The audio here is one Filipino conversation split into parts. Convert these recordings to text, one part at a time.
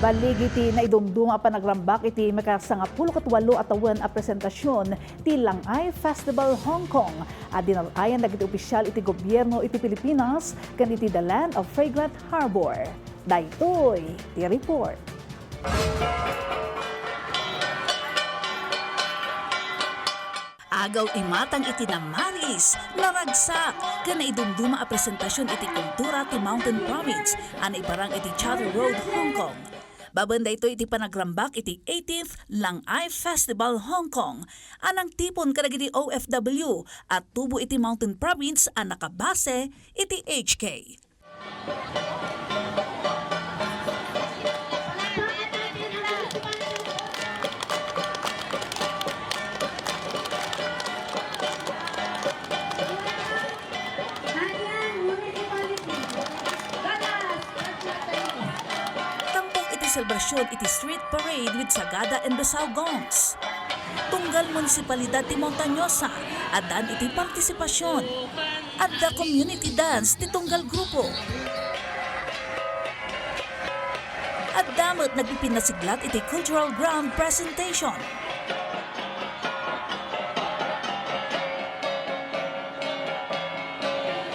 Naballig iti naidumdum a panagrambak iti makasangapulokatwalo atawan a presentasyon ti Langay Festival Hong Kong. Dinalayan dagiti opisyal iti gobyerno iti Pilipinas ken iti the land of fragrant harbor. Daytoy ti report. Agaw imatang iti namaris, naragsak, ken naidumduma a presentasyon iti kultura ti Mountain Province, ana iparang iti Charter Road, Hong Kong. Babanda ito iti panagrambak iti 18th Langay Festival Hong Kong, anang tipon kadagiti OFW at tubo iti Mountain Province ang nakabase iti HK. Selebrasyon iti street parade with sagada and besaw gongs. Tunggal munisipalidad ti Montañosa at dan iti partisipasyon. At the community dance ti tunggal grupo. At damot nagpipinasiglat iti cultural ground presentation.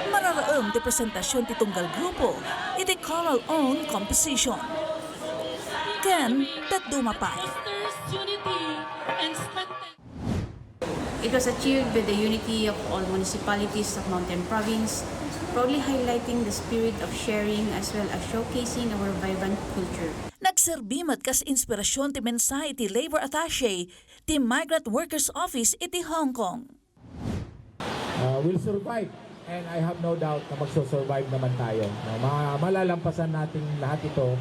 Mararaom ti presentasyon ti tunggal grupo iti choral own composition. Ken, that dumapay. It was achieved with the unity of all municipalities of Mountain Province, proudly highlighting the spirit of sharing as well as showcasing our vibrant culture. Nagserbimat kas inspirasyon ti mensahe ti Labor Attaché ti Migrant Workers Office iti Hong Kong. We'll survive and I have no doubt na magso-survive naman tayo. Malalampasan natin lahat ito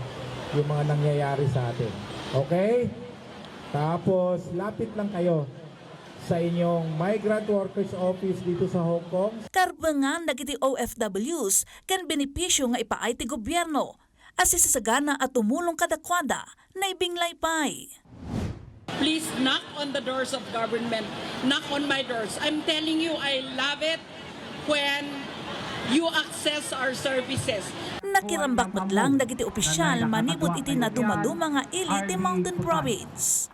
yung mga nangyayari sa atin. Okay? Tapos, lapit lang kayo sa inyong Migrant Workers Office dito sa Hong Kong. Karbangan dagiti OFWs kan benepisyo nga ipaay ti gobyerno. Asisasagana at tumulong kadakwada na ibinglay pay. Please knock on the doors of government. Knock on my doors. I'm telling you, I love it when you access our services. Nakirambak lang dagiti opisyal manibot iti na dumaduma nga ili ti Mountain Province.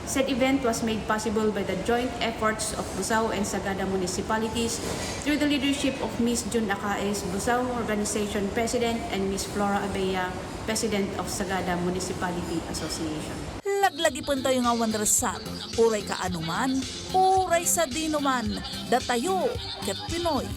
Said event was made possible by the joint efforts of Busao and Sagada municipalities through the leadership of Ms. Jun Acaes, Busao Organization President, and Ms. Flora Abella, President of Sagada Municipality Association. Laglagi pun tayo nga wandrasat, uray ka anuman, uray sa dinuman, datayo, ket Pinoy.